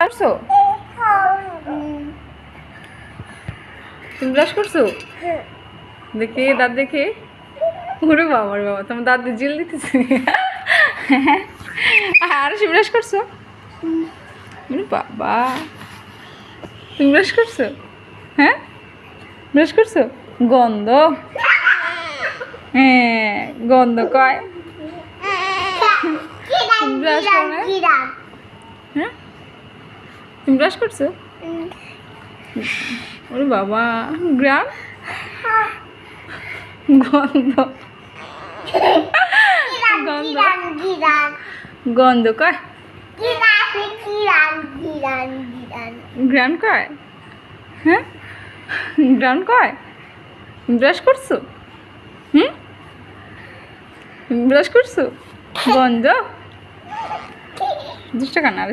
করছো? তুমি ব্রাশ করছো? দেখি দাঁত দেখি। ওরে বাবা রে বাবা, তোমার দাঁত দিয়ে জিল দিতেছে। আর সে ব্রাশ করছো? ওরে বাবা, তুমি ব্রাশ করছো? হ্যাঁ, ব্রাশ করছো? গন্ধ, হ্যাঁ গন্ধ কয়। তুমি ব্রাশ করো না? হ্যাঁ, তুমি ব্রাশ করছো? ওরে বাবা, গ্রাম গন্ধ, গন্ধ, গন্ধ কয়, গ্রাম কয়। হ্যাঁ, গ্রাম কয়। ব্রাশ করছো? হুম, ব্রাশ করছো? গন্ধ দুষ্ট কান্না।